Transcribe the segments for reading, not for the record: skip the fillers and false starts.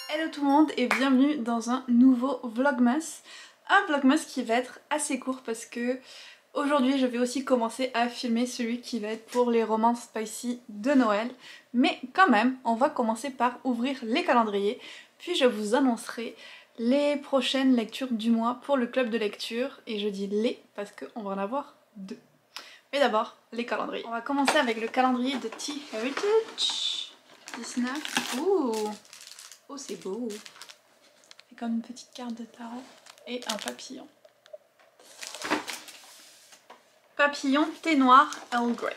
Hello tout le monde et bienvenue dans un nouveau vlogmas. Un vlogmas qui va être assez court parce que aujourd'hui je vais aussi commencer à filmer celui qui va être pour les romans spicy de Noël. Mais quand même, on va commencer par ouvrir les calendriers, puis je vous annoncerai les prochaines lectures du mois pour le club de lecture. Et je dis les parce qu'on va en avoir deux. Mais d'abord, les calendriers. On va commencer avec le calendrier de Tea Heritage. 19. Ouh! Oh, c'est beau! C'est comme une petite carte de tarot et un papillon. Papillon thé noir Earl Grey.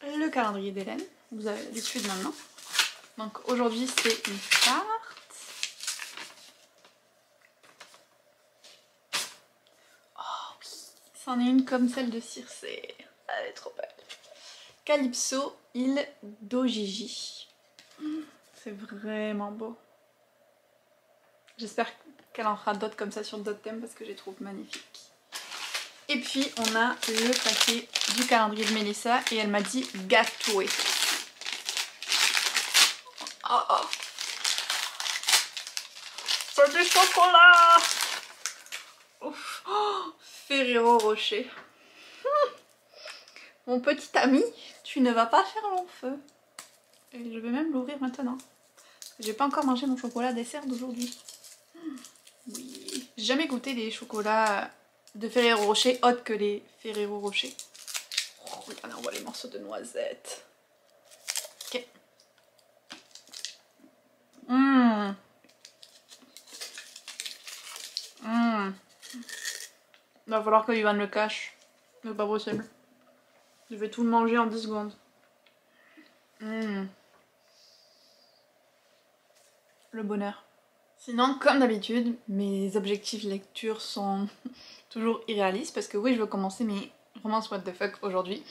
Le calendrier d'Hélène, vous avez l'habitude maintenant. Donc aujourd'hui c'est une carte. Oh oui, c'en est une comme celle de Circé. Elle est trop belle. Calypso, île d'Ojiji. C'est vraiment beau. J'espère qu'elle en fera d'autres comme ça sur d'autres thèmes parce que je les trouve magnifiques. Et puis on a le paquet du calendrier de Mélissa et elle m'a dit gâteaué. Oh oh! C'est du chocolat! Ouf. Oh, Ferrero Rocher. Mon petit ami, tu ne vas pas faire long feu. Et je vais même l'ouvrir maintenant. J'ai pas encore mangé mon chocolat dessert d'aujourd'hui. Oui. J'ai jamais goûté les chocolats de Ferrero Rocher autres que les Ferrero Rocher. Oh, regardez, on voit les morceaux de noisettes. Ok. Il va falloir que Ivan le cache. C'est pas possible. Je vais tout le manger en 10 secondes. Le bonheur. Sinon, comme d'habitude, mes objectifs lecture sont toujours irréalistes parce que oui, je veux commencer mes romans what the fuck aujourd'hui.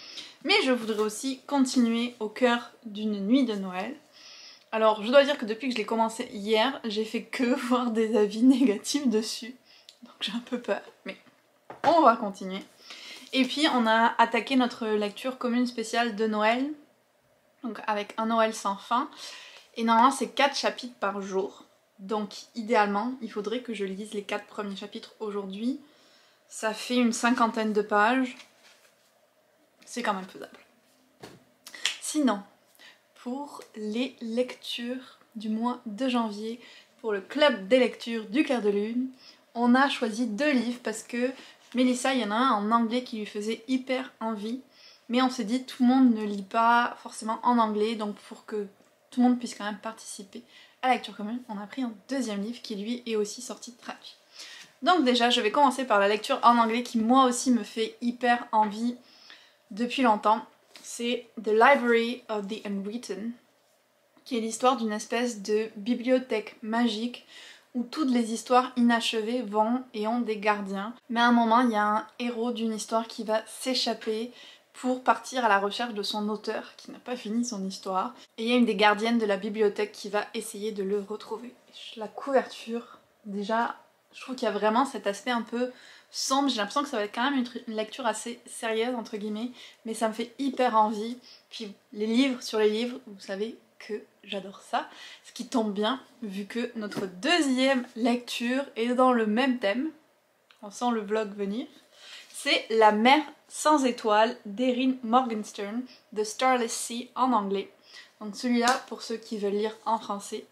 Mais je voudrais aussi continuer au cœur d'une nuit de Noël. Alors, je dois dire que depuis que je l'ai commencé hier, j'ai fait que voir des avis négatifs dessus. Donc j'ai un peu peur, mais on va continuer. Et puis, on a attaqué notre lecture commune spéciale de Noël. Donc avec un Noël sans fin. Et normalement, c'est 4 chapitres par jour. Donc idéalement, il faudrait que je lise les 4 premiers chapitres aujourd'hui. Ça fait une 50aine de pages. C'est quand même faisable. Sinon, pour les lectures du mois de janvier, pour le club des lectures du Clair de Lune, on a choisi 2 livres parce que Mélissa, il y en a un en anglais qui lui faisait hyper envie. Mais on s'est dit, tout le monde ne lit pas forcément en anglais, donc pour que tout le monde puisse quand même participer à la lecture commune, on a pris un 2e livre qui lui est aussi sorti traduit. Donc déjà, je vais commencer par la lecture en anglais qui moi aussi me fait hyper envie depuis longtemps. C'est The Library of the Unwritten, qui est l'histoire d'une espèce de bibliothèque magique où toutes les histoires inachevées vont et ont des gardiens. Mais à un moment, il y a un héros d'une histoire qui va s'échapper pour partir à la recherche de son auteur qui n'a pas fini son histoire. Et il y a une des gardiennes de la bibliothèque qui va essayer de le retrouver. La couverture, déjà, je trouve qu'il y a vraiment cet aspect un peu sombre. J'ai l'impression que ça va être quand même une lecture assez sérieuse, entre guillemets, mais ça me fait hyper envie. Puis les livres sur les livres, vous savez que j'adore ça. Ce qui tombe bien, vu que notre 2e lecture est dans le même thème. On sent le vlog venir. C'est La mer sans étoiles d'Erin Morgenstern, The Starless Sea en anglais. Donc celui-là, pour ceux qui veulent lire en français,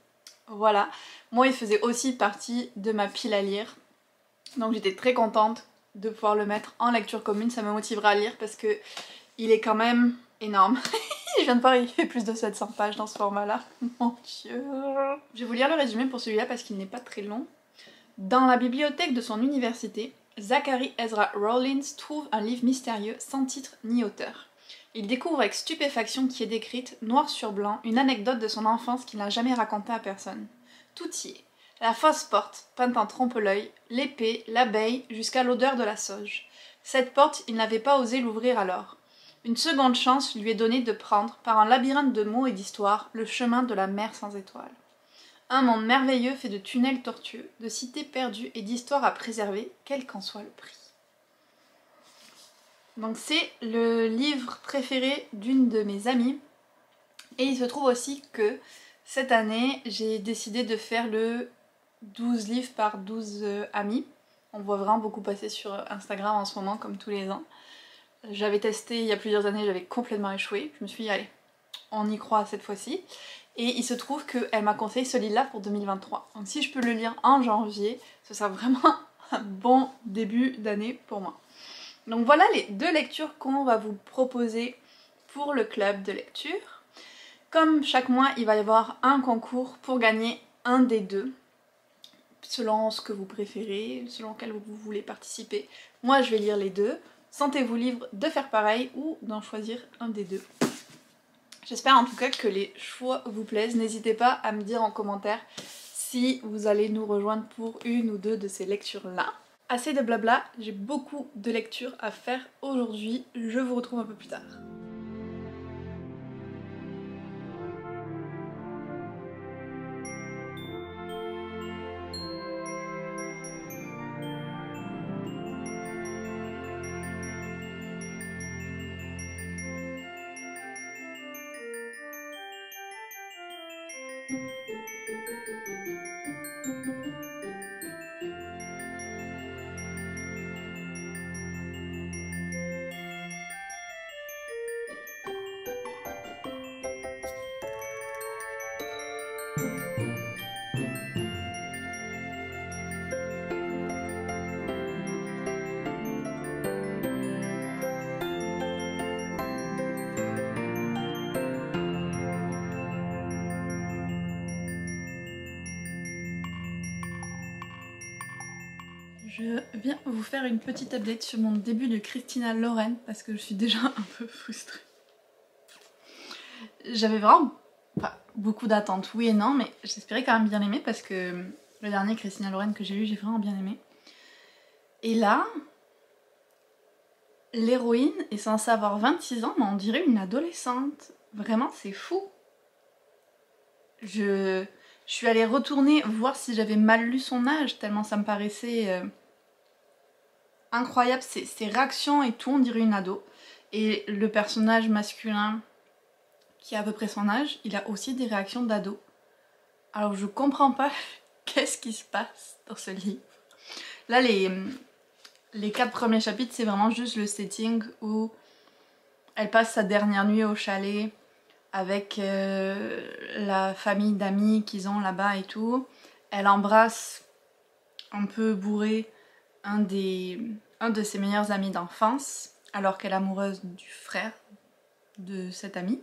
voilà. Moi, il faisait aussi partie de ma pile à lire. Donc j'étais très contente de pouvoir le mettre en lecture commune. Ça me motivera à lire parce que il est quand même énorme. Je viens de voir, il fait plus de 700 pages dans ce format-là. Mon Dieu. Je vais vous lire le résumé pour celui-là parce qu'il n'est pas très long. Dans la bibliothèque de son université, Zachary Ezra Rollins trouve un livre mystérieux sans titre ni auteur. Il découvre avec stupéfaction qui est décrite, noir sur blanc, une anecdote de son enfance qu'il n'a jamais racontée à personne. Tout y est. La fausse porte, peinte en trompe-l'œil, l'épée, l'abeille, jusqu'à l'odeur de la sauge. Cette porte, il n'avait pas osé l'ouvrir alors. Une seconde chance lui est donnée de prendre, par un labyrinthe de mots et d'histoires, le chemin de la mer sans étoiles. Un monde merveilleux fait de tunnels tortueux, de cités perdues et d'histoires à préserver, quel qu'en soit le prix. Donc c'est le livre préféré d'une de mes amies Et il se trouve aussi que cette année, j'ai décidé de faire le 12 livres par 12 amis. On voit vraiment beaucoup passer sur Instagram en ce moment, comme tous les ans. J'avais testé il y a plusieurs années, j'avais complètement échoué. Je me suis dit, allez, on y croit cette fois-ci. Et il se trouve qu'elle m'a conseillé ce livre-là pour 2023. Donc si je peux le lire en janvier, ce sera vraiment un bon début d'année pour moi. Donc voilà les 2 lectures qu'on va vous proposer pour le club de lecture. Comme chaque mois, il va y avoir un concours pour gagner un des 2. Selon ce que vous préférez, selon lequel vous voulez participer. Moi je vais lire les 2. Sentez-vous libre de faire pareil ou d'en choisir un des 2. J'espère en tout cas que les choix vous plaisent. N'hésitez pas à me dire en commentaire si vous allez nous rejoindre pour une ou 2 de ces lectures-là. Assez de blabla, j'ai beaucoup de lectures à faire aujourd'hui. Je vous retrouve un peu plus tard. Je viens vous faire une petite update sur mon début de Christina Lauren parce que je suis déjà un peu frustrée. J'avais vraiment pas beaucoup d'attentes, oui et non, mais j'espérais quand même bien aimer parce que le dernier Christina Lauren que j'ai lu, j'ai vraiment bien aimé. Et là, l'héroïne est censée avoir 26 ans, mais on dirait une adolescente. Vraiment, c'est fou. Je suis allée retourner voir si j'avais mal lu son âge, tellement ça me paraissait incroyable. Ses réactions et tout, on dirait une ado. Et le personnage masculin, qui a à peu près son âge, il a aussi des réactions d'ado. Alors je comprends pas qu'est-ce qui se passe dans ce livre. Là, les 4 premiers chapitres, c'est vraiment juste le setting où elle passe sa dernière nuit au chalet avec la famille d'amis qu'ils ont là-bas et tout. Elle embrasse un peu bourré un de ses meilleurs amis d'enfance, alors qu'elle est amoureuse du frère de cet ami.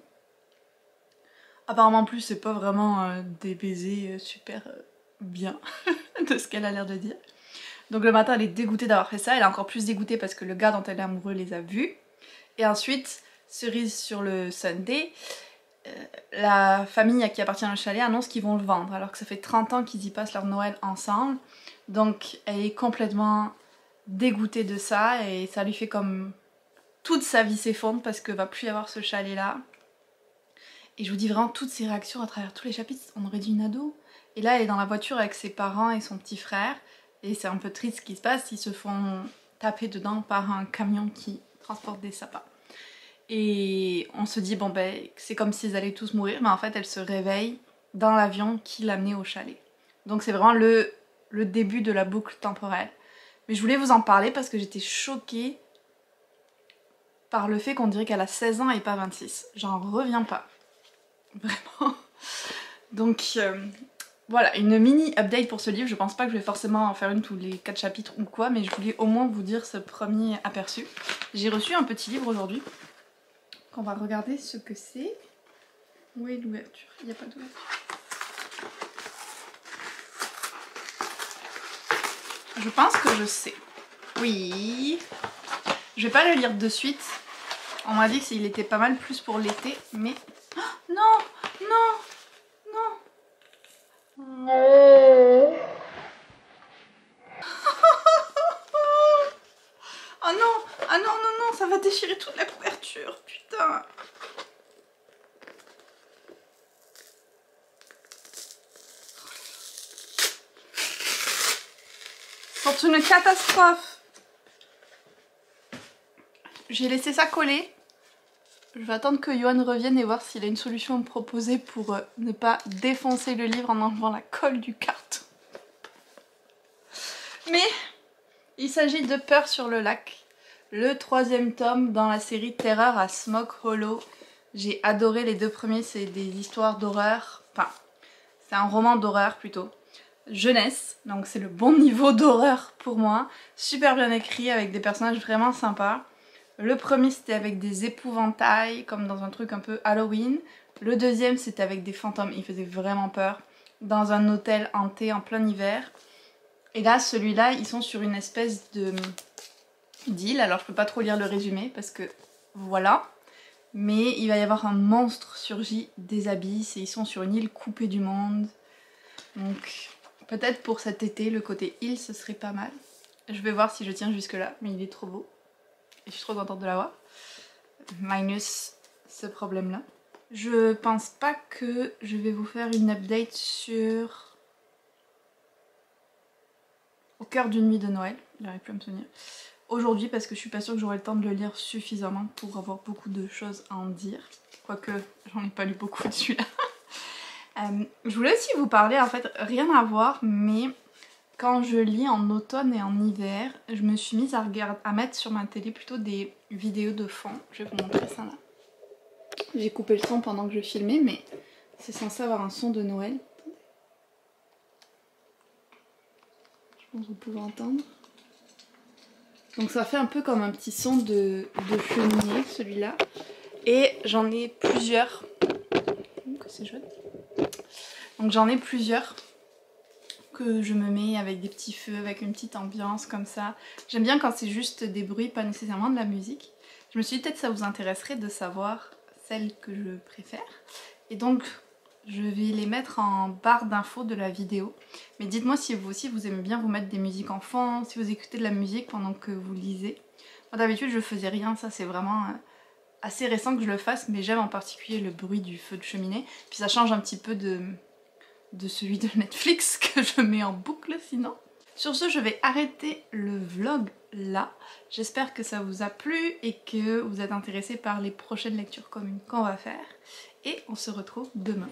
Apparemment en plus c'est pas vraiment des baisers super bien de ce qu'elle a l'air de dire. Donc le matin elle est dégoûtée d'avoir fait ça, elle est encore plus dégoûtée parce que le gars dont elle est amoureuse les a vus. Et ensuite, cerise sur le Sunday, la famille à qui appartient le chalet annonce qu'ils vont le vendre alors que ça fait 30 ans qu'ils y passent leur Noël ensemble. Donc elle est complètement dégoûtée de ça et ça lui fait comme toute sa vie s'effondre parce que va plus y avoir ce chalet là. Et je vous dis vraiment toutes ces réactions à travers tous les chapitres, on aurait dit une ado. Et là elle est dans la voiture avec ses parents et son petit frère et c'est un peu triste ce qui se passe, ils se font taper dedans par un camion qui transporte des sapins. Et on se dit bon ben c'est comme s'ils allaient tous mourir, mais en fait elle se réveille dans l'avion qui l'amenait au chalet. Donc c'est vraiment le début de la boucle temporelle. Mais je voulais vous en parler parce que j'étais choquée par le fait qu'on dirait qu'elle a 16 ans et pas 26. J'en reviens pas. Vraiment. Donc voilà, une mini update pour ce livre. Je pense pas que je vais forcément en faire une tous les 4 chapitres ou quoi, mais je voulais au moins vous dire ce premier aperçu. J'ai reçu un petit livre aujourd'hui. On va regarder ce que c'est. Où est l'ouverture? Il n'y a pas d'ouverture. Je pense que je sais. Oui. Je vais pas le lire de suite. On m'a dit qu'il était pas mal plus pour l'été, mais... Oh, non, non, non. Oh non, ah non, non, non, ça va déchirer toute la couverture, putain. C'est une catastrophe. J'ai laissé ça coller. Je vais attendre que Johan revienne et voir s'il a une solution à me proposer pour ne pas défoncer le livre en enlevant la colle du carton. Mais il s'agit de Peur sur le lac, le 3e tome dans la série Terreur à Smoke Hollow. J'ai adoré les 2 premiers, c'est des histoires d'horreur, enfin c'est un roman d'horreur plutôt, jeunesse, donc c'est le bon niveau d'horreur pour moi, super bien écrit avec des personnages vraiment sympas. Le premier c'était avec des épouvantails, comme dans un truc un peu Halloween. Le deuxième c'était avec des fantômes, il faisait vraiment peur, dans un hôtel hanté en plein hiver. Et là, celui-là, ils sont sur une espèce d'île, alors je peux pas trop lire le résumé parce que voilà. Mais il va y avoir un monstre surgi des abysses et ils sont sur une île coupée du monde. Donc peut-être pour cet été, le côté île, ce serait pas mal. Je vais voir si je tiens jusque là, mais il est trop beau. Et je suis trop contente de l'avoir. Minus ce problème-là. Je pense pas que je vais vous faire une update sur Au cœur d'une nuit de Noël. J'arrive plus à me souvenir. Aujourd'hui parce que je suis pas sûre que j'aurai le temps de le lire suffisamment pour avoir beaucoup de choses à en dire. Quoique j'en ai pas lu beaucoup de celui-là. Je voulais aussi vous parler, en fait, rien à voir, mais quand je lis en automne et en hiver, je me suis mise à mettre sur ma télé plutôt des vidéos de fond. Je vais vous montrer ça là. J'ai coupé le son pendant que je filmais, mais c'est censé avoir un son de Noël. Je pense que vous pouvez entendre. Donc ça fait un peu comme un petit son de cheminée, celui-là. Et j'en ai plusieurs. C'est joli. Donc j'en ai plusieurs que je me mets avec des petits feux, avec une petite ambiance comme ça. J'aime bien quand c'est juste des bruits, pas nécessairement de la musique. Je me suis dit peut-être ça vous intéresserait de savoir celles que je préfère. Et donc je vais les mettre en barre d'infos de la vidéo. Mais dites-moi si vous aussi vous aimez bien vous mettre des musiques en fond, si vous écoutez de la musique pendant que vous lisez. Moi d'habitude je faisais rien, ça c'est vraiment assez récent que je le fasse, mais j'aime en particulier le bruit du feu de cheminée. Puis ça change un petit peu de celui de Netflix que je mets en boucle sinon. Sur ce, je vais arrêter le vlog là. J'espère que ça vous a plu et que vous êtes intéressés par les prochaines lectures communes qu'on va faire. Et on se retrouve demain.